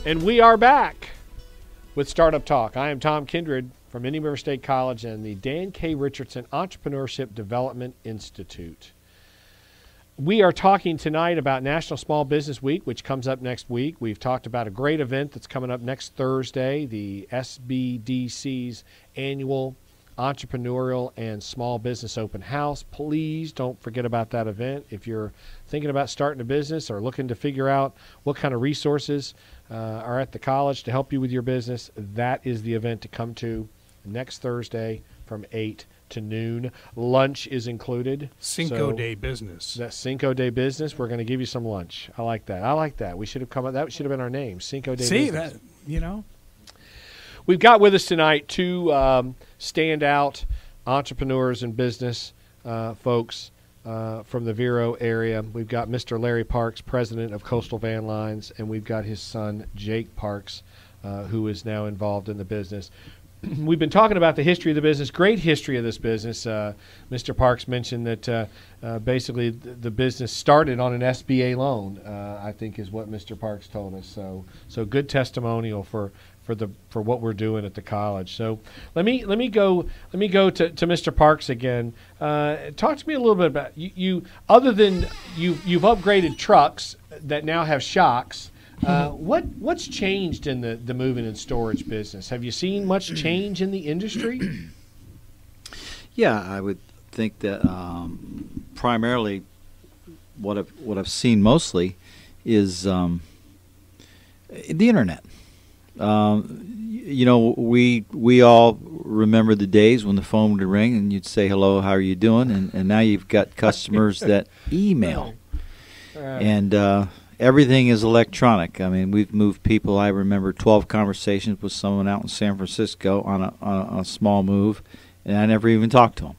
And we are back with Startup Talk. I am Tom Kindred from Indian River State College and the Dan K. Richardson Entrepreneurship Development Institute. We are talking tonight about National Small Business Week, which comes up next week. We've talked about a great event that's coming up next Thursday, the SBDC's annual Entrepreneurial and Small Business Open House. Please don't forget about that event. If you're thinking about starting a business or looking to figure out what kind of resources are at the college to help you with your business, that is the event to come to next Thursday from 8 to noon. Lunch is included. Cinco de business. That Cinco de business. We're going to give you some lunch. I like that. We should have come up. That should have been our name. Cinco de business. See that? You know. We've got with us tonight two standout entrepreneurs and business folks from the Vero area. We've got Mr. Larry Parks, president of Coastal Van Lines, and we've got his son, Jake Parks, who is now involved in the business. We've been talking about the history of the business, great history of this business. Mr. Parks mentioned that basically the business started on an SBA loan, I think is what Mr. Parks told us. So good testimonial for what we're doing at the college. So let me go to Mr. Parks again. Talk to me a little bit about you. Other than you've upgraded trucks that now have shocks. What's changed in the moving and storage business? Have you seen much change in the industry? Yeah, I would think that primarily what I've seen mostly is the internet. We all remember the days when the phone would ring and you'd say, hello, how are you doing? And now you've got customers that email. And everything is electronic. I mean, we've moved people. I remember 12 conversations with someone out in San Francisco on a small move, and I never even talked to them,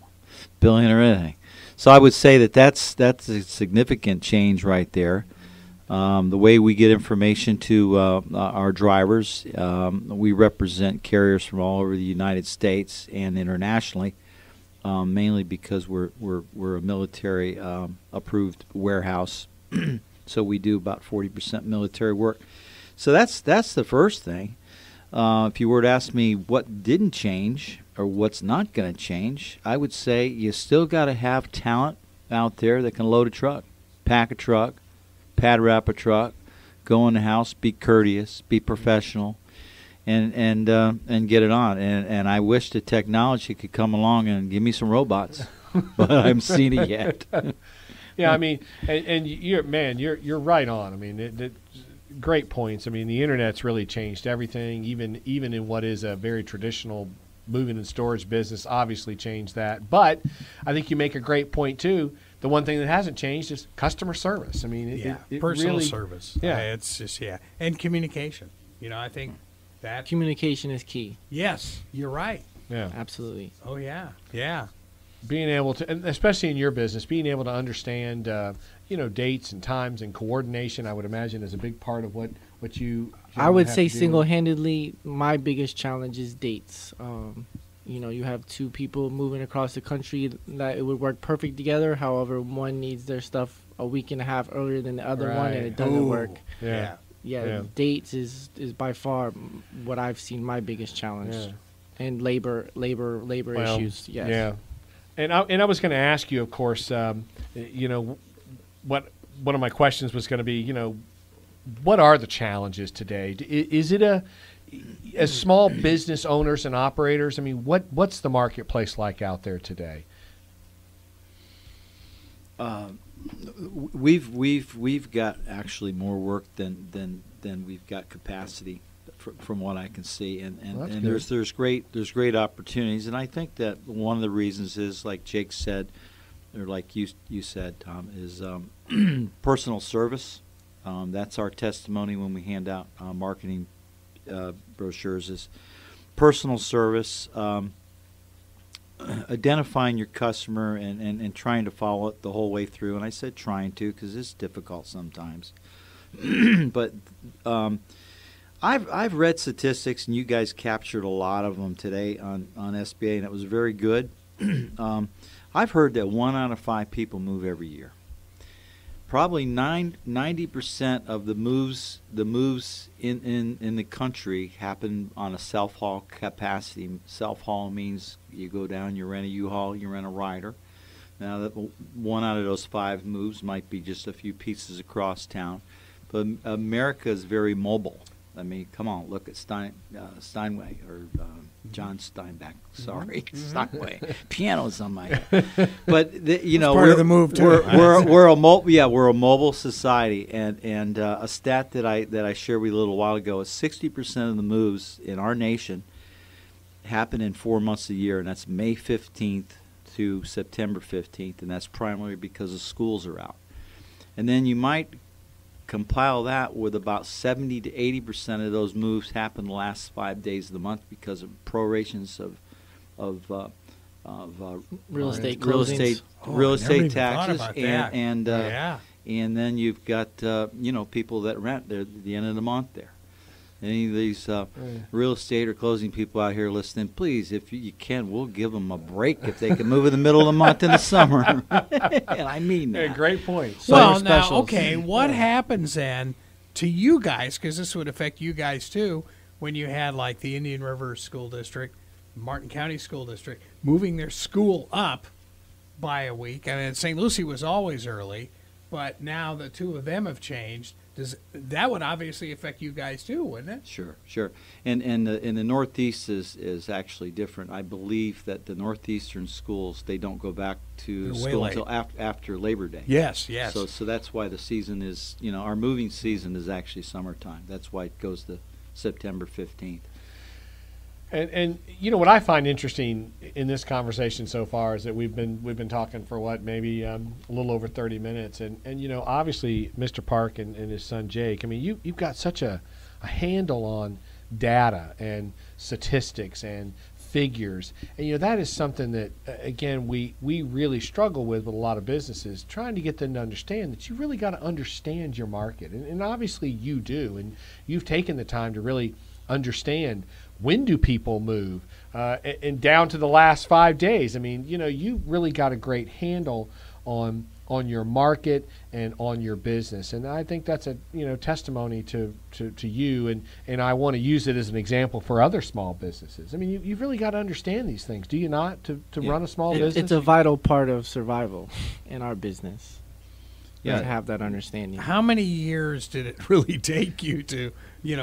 billing or anything. So I would say that's a significant change right there. The way we get information to our drivers, we represent carriers from all over the United States and internationally, mainly because we're a military approved warehouse. So we do about 40% military work. So that's the first thing. If you were to ask me what didn't change or what's not going to change, I would say you still got to have talent out there that can load a truck, pack a truck, pad wrap a truck, go in the house, be courteous, be professional, and get it on. And I wish the technology could come along and give me some robots, but I haven't seen it yet. Yeah, I mean, and you're right on. I mean, great points. I mean, the internet's really changed everything, even in what is a very traditional moving and storage business. Obviously, changed that. But I think you make a great point too. The one thing that hasn't changed is customer service. I mean, it personal really, service. Yeah, it's just and communication. I think that communication is key. Yes, you're right. Yeah, absolutely. Oh yeah. Being able to, and especially in your business, being able to understand, dates and times and coordination, I would imagine, is a big part of what you. I would say single-handedly, my biggest challenge is dates. You have two people moving across the country that it would work perfect together. However, one needs their stuff a week and a half earlier than the other one, and it doesn't work. Yeah. Dates is by far what I've seen my biggest challenge, and labor issues. Yes. Yeah. And I was going to ask you, of course, what one of my questions was going to be, what are the challenges today? Is it as small business owners and operators? I mean, what's the marketplace like out there today? We've got actually more work than we've got capacity. From what I can see, and there's great opportunities, and I think that one of the reasons is, like Jake said, or like you said, Tom, is personal service. That's our testimony when we hand out marketing brochures. Is personal service, identifying your customer and trying to follow it the whole way through. And I said trying to because it's difficult sometimes, but. I've read statistics, and you guys captured a lot of them today on SBA, and it was very good. I've heard that 1 out of 5 people move every year. probably 90% of the moves in the country happen on a self-haul capacity. Self-haul means you go down, you rent a U-Haul, you rent a rider. Now, that one out of those 5 moves might be just a few pieces across town. But America is very mobile. I mean, come on, look at Steinway or John Steinbeck. Sorry, Steinway. Piano's on my head. But part of the move too. We're a mobile society, and a stat that I shared with you a little while ago is 60% of the moves in our nation happen in 4 months a year, and that's May 15th to September 15th, and that's primarily because the schools are out. And then you might compile that with about 70 to 80% of those moves happen the last 5 days of the month because of prorations of real estate taxes, and then you've got people that rent there at the end of the month there. Any of these real estate or closing people out here listening, please, if you can, we'll give them a break if they can move in the middle of the month in the summer. And I mean that. Yeah, great point. Well, now, okay, what happens then to you guys, because this would affect you guys too, when you had like the Indian River School District, Martin County School District, moving their school up by a week. I mean, St. Lucie was always early, but now the two of them have changed. That would obviously affect you guys too, wouldn't it? Sure. And the Northeast is actually different. I believe that the Northeastern schools, they don't go back to school until after Labor Day. Yes. So that's why the season is, our moving season is actually summertime. That's why it goes to September 15th. And what I find interesting in this conversation so far is that we've been talking for maybe a little over 30 minutes, and obviously Mr. Park and his son Jake. I mean, you've got such a handle on data and statistics and figures, and that is something that again we really struggle with a lot of businesses, trying to get them to understand that you really got to understand your market, and obviously you do, and you've taken the time to really understand. When do people move? And down to the last 5 days. I mean, you really got a great handle on your market and on your business. And I think that's a testimony to you. And I want to use it as an example for other small businesses. I mean, you've really got to understand these things, do you not, to run a small business? It's a vital part of survival in our business. Yeah. To have that understanding. How many years did it really take you to,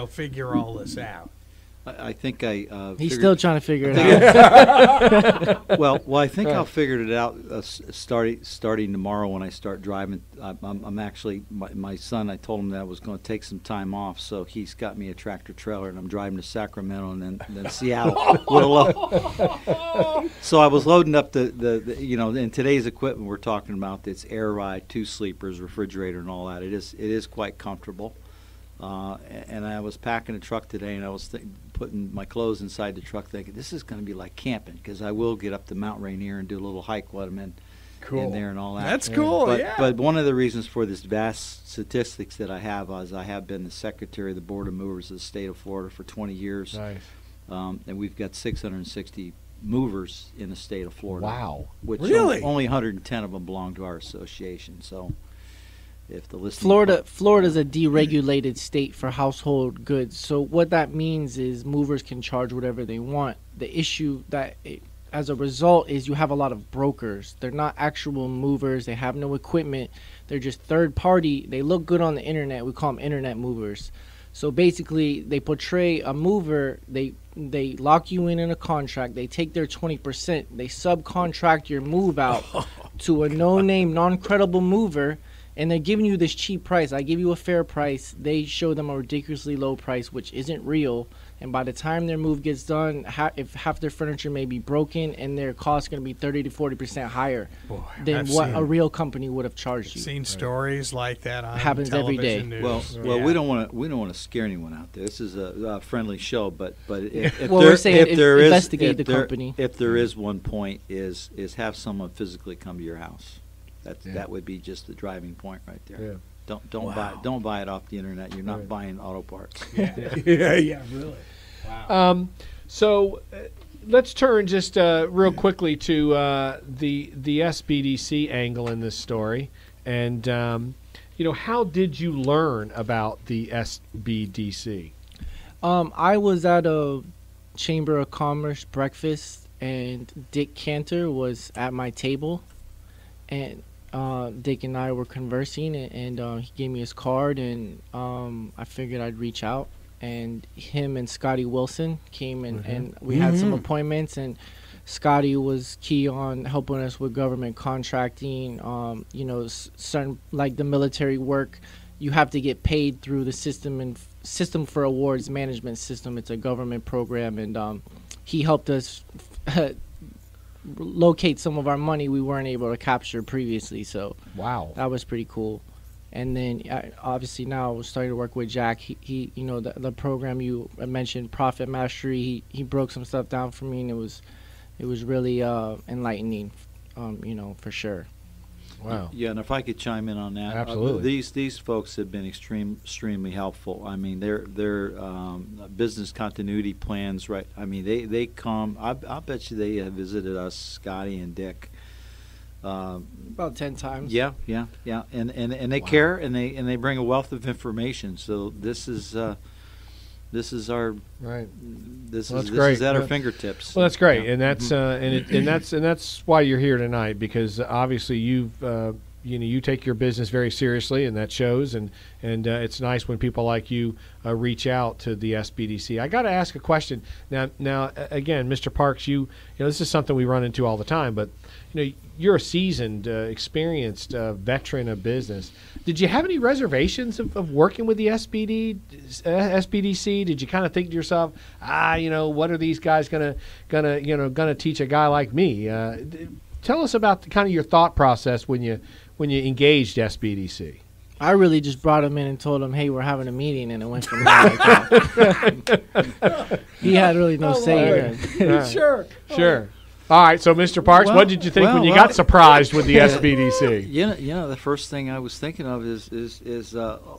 figure all this out? I think he's still trying to figure it out. well, I think I'll figure it out starting tomorrow when I start driving. I'm actually my son. I told him that I was going to take some time off, so he's got me a tractor trailer, and I'm driving to Sacramento and then Seattle. So I was loading up the in today's equipment we're talking about. It's air ride, 2 sleepers, refrigerator, and all that. It is quite comfortable. And I was packing a truck today, and I was putting my clothes inside the truck, thinking this is going to be like camping, because I will get up to Mount Rainier and do a little hike while I'm in there and all that. That's cool. But one of the reasons for this vast statistics that I have is I have been the secretary of the Board of Movers of the state of Florida for 20 years. Nice. And we've got 660 movers in the state of Florida. Wow. Which really? only 110 of them belong to our association. So. If the Florida's a deregulated state for household goods. So what that means is movers can charge whatever they want. The issue as a result is you have a lot of brokers. They're not actual movers. They have no equipment. They're just third party. They look good on the internet. We call them internet movers. So basically they portray a mover. They lock you in a contract. They take their 20%. They subcontract your move out to a no-name, non-credible mover. And they're giving you this cheap price. I give you a fair price. They show them a ridiculously low price, which isn't real. And by the time their move gets done, if half their furniture may be broken, and their cost is going to be 30 to 40% higher than what a real company would have charged you. Seen stories like that on happens every day. News. Well, we don't want to scare anyone out there. This is a friendly show, but if investigate the company. If there is one point, is have someone physically come to your house. That would be just the driving point right there. Yeah. Don't buy it off the internet. You're not buying auto parts. Yeah, really. Wow. So let's turn just real quickly to the SBDC angle in this story, and how did you learn about the SBDC? I was at a Chamber of Commerce breakfast, and Dick Cantor was at my table, and Dick and I were conversing, and he gave me his card, and I figured I'd reach out. And him and Scotty Wilson came, and we had some appointments, and Scotty was key on helping us with government contracting. Certain, like the military work, you have to get paid through the system for awards management system. It's a government program, and he helped us locate some of our money we weren't able to capture previously. So wow, that was pretty cool. And then obviously now we're starting to work with Jack. He the program you mentioned, Profit Mastery. He broke some stuff down for me, and it was really enlightening, for sure. Wow. Yeah, and if I could chime in on that, absolutely. These folks have been extremely helpful. I mean, their business continuity plans, right? I mean, they come. I bet you they have visited us, Scotty and Dick. About 10 times. Yeah, and they care, and they bring a wealth of information. So this is our right. This Well, is great. at our fingertips. Well, that's great, Yeah. and that's and that's why you're here tonight, because obviously you've you take your business very seriously, and that shows. And it's nice when people like you reach out to the SBDC. I got to ask a question now. Again, Mr. Parks, this is something we run into all the time, but you're a seasoned, experienced veteran of business. Did you have any reservations of working with the SBDC? Did you kind of think to yourself, what are these guys gonna teach a guy like me? Tell us about kind of your thought process when you engaged SBDC. I really just brought him in and told him, hey, we're having a meeting, and it went from there like that. He had really no say in it. Sure. All right, so Mr. Parks, what did you think when you got surprised with the SBDC? The first thing I was thinking of is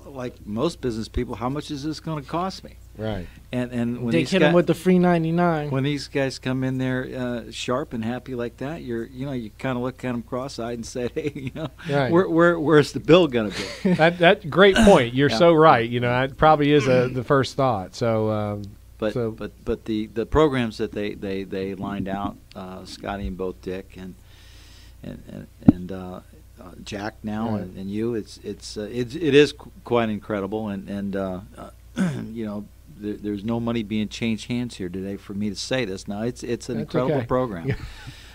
like most business people, how much is this going to cost me? Right. And when they hit him with the free 99. When these guys come in there sharp and happy like that, you kind of look at them cross-eyed and say, hey, right. where's the bill going to be? That great point. You're so right. It probably is the first thought. So. But the programs that they lined out, Scotty and both Dick and Jack now, right. and you, it is quite incredible, and there's no money being changed hands here today for me to say this. Now it's an incredible program.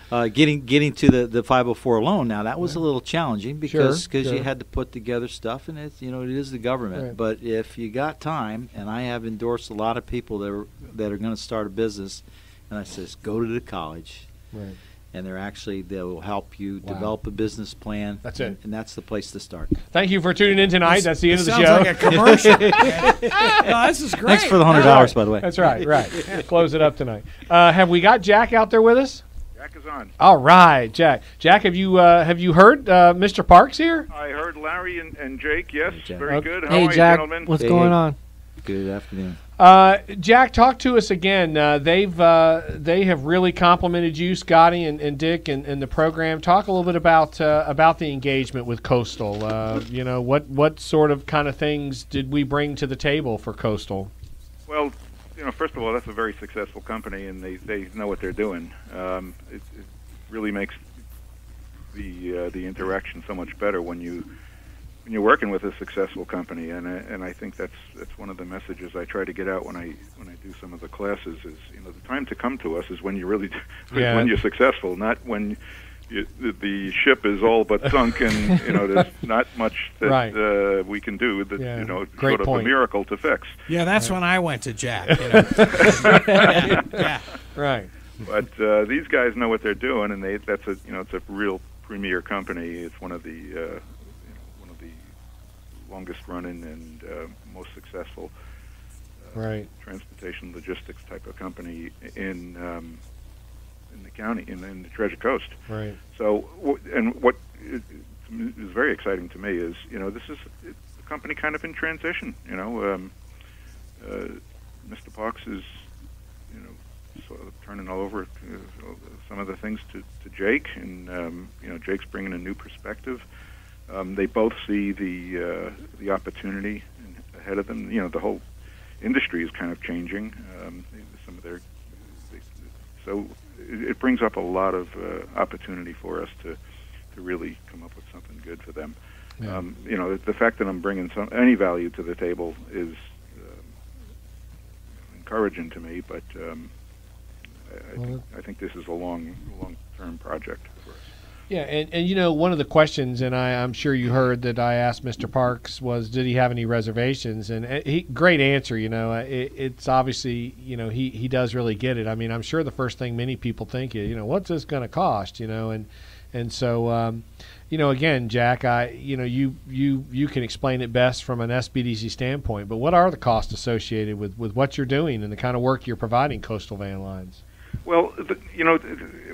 Getting to the 504 loan, now that was a little challenging because you had to put together stuff, and it is the government. Right. But if you got time, and I have endorsed a lot of people that are going to start a business, and I says go to the college, right. and they will help you develop a business plan. That's it, and that's the place to start. Thank you for tuning in tonight. That's the end of the show. Sounds like a commercial. This is great. Thanks for the $100, by the way. That's right. Close it up tonight. Have we got Jack out there with us? Jack is on. All right, Jack. Jack, have you heard Mr. Parks here? I heard Larry and Jake. Yes, very good. How Hey, are Jack. you, gentlemen? What's going on? Good afternoon. Jack, talk to us again. They have really complimented you, Scotty and Dick, and the program. Talk a little bit about the engagement with Coastal. What sort of kind of things did we bring to the table for Coastal? Well, first of all, that's a very successful company, and they know what they're doing. It really makes the interaction so much better when you're working with a successful company, and I think that's one of the messages I try to get out when I do some of the classes is the time to come to us is when you really when you're successful, not when the ship is all but sunk and there's not much that we can do that Great sort of point. a miracle to fix. Yeah, that's when I went to Jack. Yeah. Right. But these guys know what they're doing, and it's a real premier company. It's one of the longest running and most successful transportation logistics type of company in the county, in the Treasure Coast. Right. So, and what is very exciting to me is, this is a company kind of in transition. Mr. Parks is, sort of turning over some of the things to Jake, and Jake's bringing a new perspective They both see the opportunity ahead of them. You know, the whole industry is kind of changing. Some of their so it brings up a lot of opportunity for us to really come up with something good for them. Yeah. You know, the fact that I'm bringing any value to the table is encouraging to me, but I think this is a long-term project for us. Yeah, and you know, one of the questions, and I'm sure you heard that I asked Mr. Parks, was did he have any reservations? And great answer. You know, it's obviously, you know, he does really get it. I mean, I'm sure the first thing many people think is, you know, what's this going to cost? You know, and so you know, again, Jack, you can explain it best from an SBDC standpoint. But what are the costs associated with what you're doing and the kind of work you're providing Coastal Van Lines? Well, you know,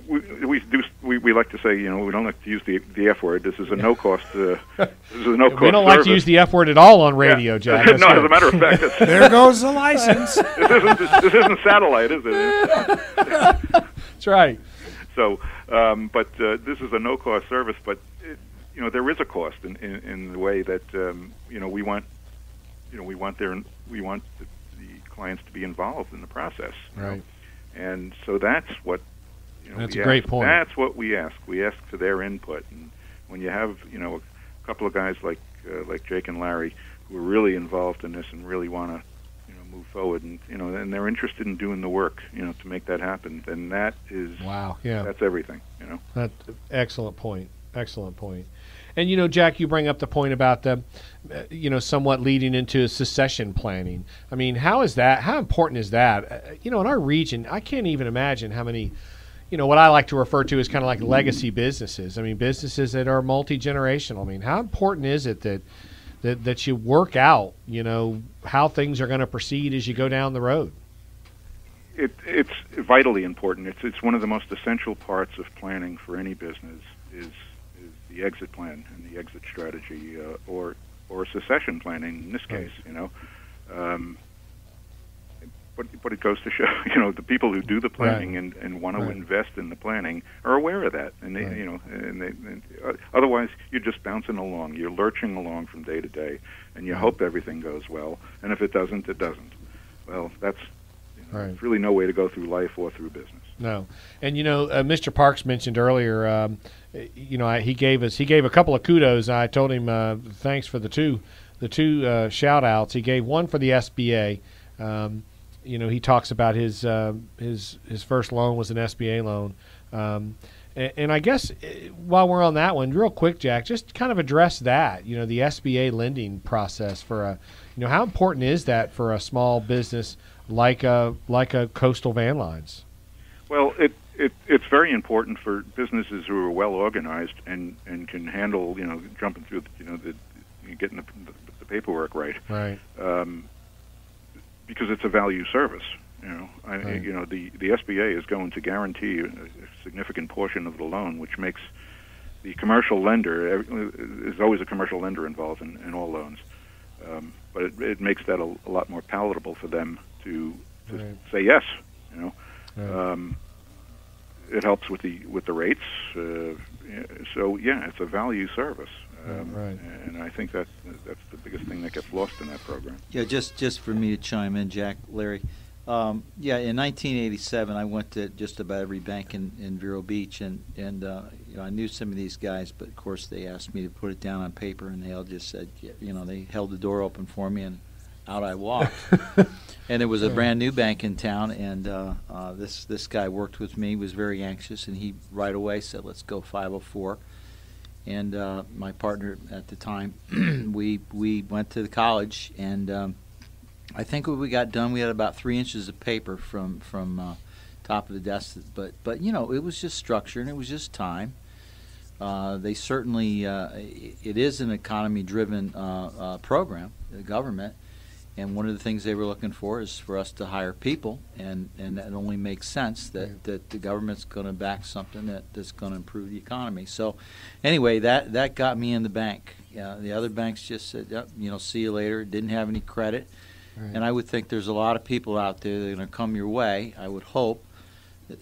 we like to say, you know, we don't like to use the F word. This is a no cost. This is a no cost. We don't like to use the F word at all on radio, Jack. No, as a matter of fact, there goes the license. This isn't satellite, is it? That's right. So, but this is a no cost service. But you know, there is a cost in the way that you know, we want the clients to be involved in the process. Right. And so that's what, you know, that's a great point. That's what we ask. We ask for their input. And when you have, you know, a couple of guys like Jake and Larry who are really involved in this and really want to, you know, move forward, and you know, and they're interested in doing the work, you know, to make that happen, then that is wow. Yeah, that's everything. You know, that's excellent point. Excellent point. And, you know, Jack, you bring up the point about the, you know, somewhat leading into secession planning. I mean, how important is that? You know, in our region, I can't even imagine how many, you know, what I like to refer to as kind of like legacy businesses. I mean, businesses that are multi-generational. I mean, how important is it that you work out, you know, how things are going to proceed as you go down the road? It's vitally important. It's one of the most essential parts of planning for any business is the exit plan and the exit strategy, or secession planning in this case. You know, but it goes to show, you know, the people who do the planning and want to invest in the planning are aware of that, and they, you know, and otherwise you're just bouncing along, you're lurching along from day to day, and you hope everything goes well, and if it doesn't, it doesn't. Well, that's, you know, there's really no way to go through life or through business. No, and you know, Mr. Parks mentioned earlier, you know, he gave a couple of kudos. I told him thanks for the two shout outs. He gave one for the SBA. You know, he talks about his first loan was an SBA loan, and I guess while we're on that one, real quick, Jack, just kind of address that. You know, the SBA lending process for a, you know, how important is that for a small business like a Coastal Van Lines? Well, it's very important for businesses who are well organized and can handle, you know, jumping through, you know, getting the paperwork right. Right. Because it's a value service. You know, you know, the SBA is going to guarantee a significant portion of the loan, which makes the commercial lender, there's always a commercial lender involved in all loans, but it makes that a lot more palatable for them to say yes. You know. It helps with the rates. So yeah, it's a value service, and I think that's the biggest thing that gets lost in that program. Yeah, just for me to chime in, Jack, Larry. Yeah, in 1987, I went to just about every bank in Vero Beach, and you know, I knew some of these guys, but of course they asked me to put it down on paper, and they all just said, you know, they held the door open for me, and out I walked. And it was a brand new bank in town, and this guy worked with me, was very anxious, and he right away said, let's go 504. And my partner at the time, we went to the college, and I think when we got done, we had about 3 inches of paper from top of the desk. But you know, it was just structure, and it was just time. They certainly, it is an economy-driven program, the government. And one of the things they were looking for is for us to hire people, and that only makes sense that the government's going to back something that's going to improve the economy. So anyway, that got me in the bank. The other banks just said, yep, you know, see you later, didn't have any credit. Right. And I would think there's a lot of people out there that are going to come your way, I would hope,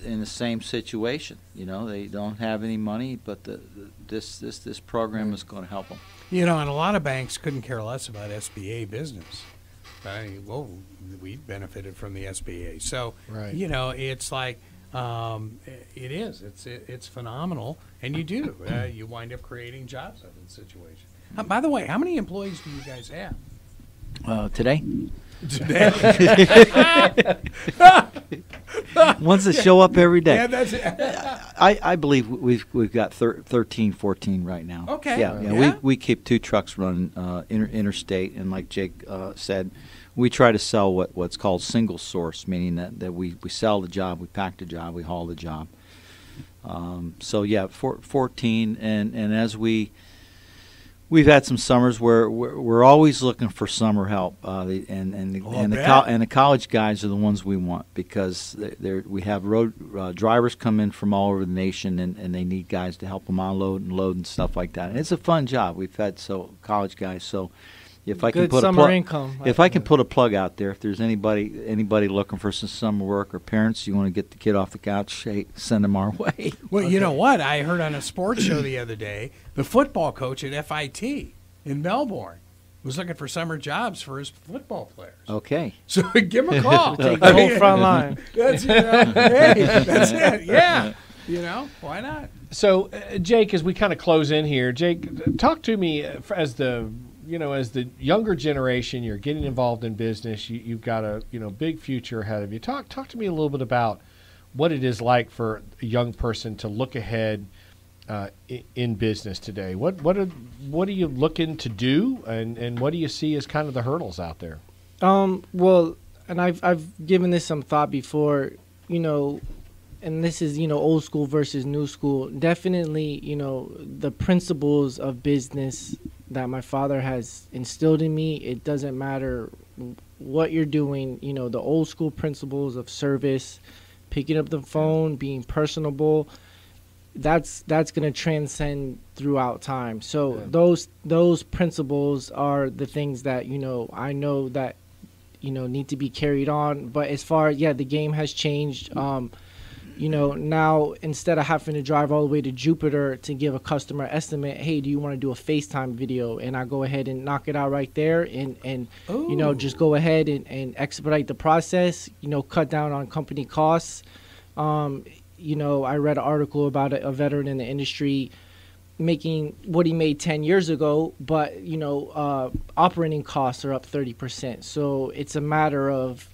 in the same situation. You know, they don't have any money, but this program is going to help them. You know, and a lot of banks couldn't care less about SBA business. Well, we benefited from the SBA. So, Right. you know, it's like, it is. It's phenomenal. And you do. You wind up creating jobs out of the situation. By the way, how many employees do you guys have? Today? Ones that show up every day. Yeah, that's it. I believe we've got 13, 14 right now. Okay. Yeah. We keep 2 trucks running interstate, and like Jake said, we try to sell what's called single source, meaning that we sell the job, we pack the job, we haul the job. So yeah, 14, and as we've had some summers where we're always looking for summer help, the college guys are the ones we want, because we have road drivers come in from all over the nation, and they need guys to help them unload and load and stuff like that. And it's a fun job. We've had college guys. So if I can put summer income. If I can put a plug out there, if there's anybody looking for some summer work, or parents, you want to get the kid off the couch, hey, send them our way. Well, you know what? I heard on a sports show the other day, the football coach at FIT in Melbourne was looking for summer jobs for his football players. Okay. So give him a call. Take the whole front line. That's, hey, that's it. Yeah. You know, why not? So, Jake, as we kind of close in here, Jake, talk to me as the younger generation. You're getting involved in business. You've got a big future ahead of you. Talk to me a little bit about what it is like for a young person to look ahead in business today. What are you looking to do, and what do you see as kind of the hurdles out there? Well, and I've given this some thought before, and this is, old school versus new school. Definitely, the principles of business that my father has instilled in me, it doesn't matter what you're doing, the old school principles of service, picking up the phone, being personable, that's going to transcend throughout time. So those principles are the things that, I know that, need to be carried on. But as far as, the game has changed. Now instead of having to drive all the way to Jupiter to give a customer estimate, hey, do you want to do a FaceTime video? And I go ahead and knock it out right there and just go ahead and expedite the process, cut down on company costs. I read an article about a veteran in the industry making what he made 10 years ago, but, operating costs are up 30%. So it's a matter of,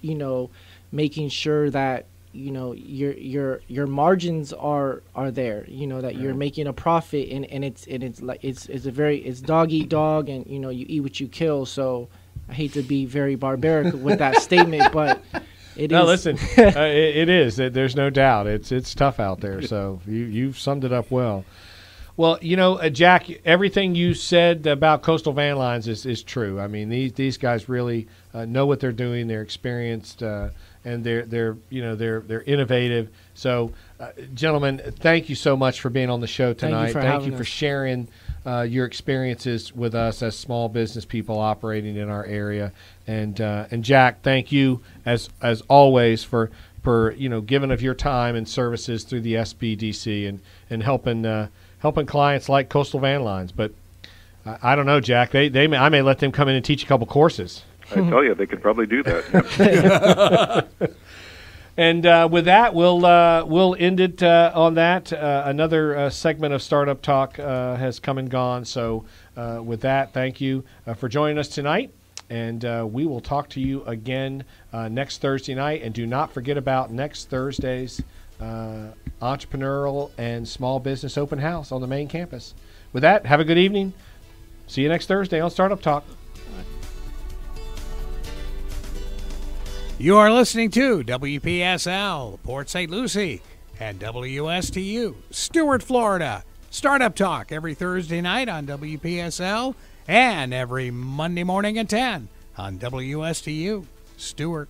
making sure that, your margins are there, that you're making a profit, and it's dog eat dog, and you eat what you kill. So I hate to be very barbaric with that statement, but it is. Listen, it is. There's no doubt. It's tough out there. So you've summed it up well. Well, Jack, everything you said about Coastal Van Lines is true. I mean, these guys really know what they're doing. They're experienced. And they're innovative. So, gentlemen, thank you so much for being on the show tonight. Thank you for sharing your experiences with us as small business people operating in our area. And Jack, thank you as always for giving of your time and services through the SBDC and helping clients like Coastal Van Lines. But I don't know, Jack. I may let them come in and teach a couple courses. I tell you, they could probably do that. Yep. And with that, we'll end it on that. Another segment of Startup Talk has come and gone. So with that, thank you for joining us tonight. And we will talk to you again next Thursday night. And do not forget about next Thursday's Entrepreneurial and Small Business Open House on the main campus. With that, have a good evening. See you next Thursday on Startup Talk. You are listening to WPSL, Port St. Lucie, and WSTU, Stewart, Florida. Startup Talk every Thursday night on WPSL and every Monday morning at 10 on WSTU, Stewart.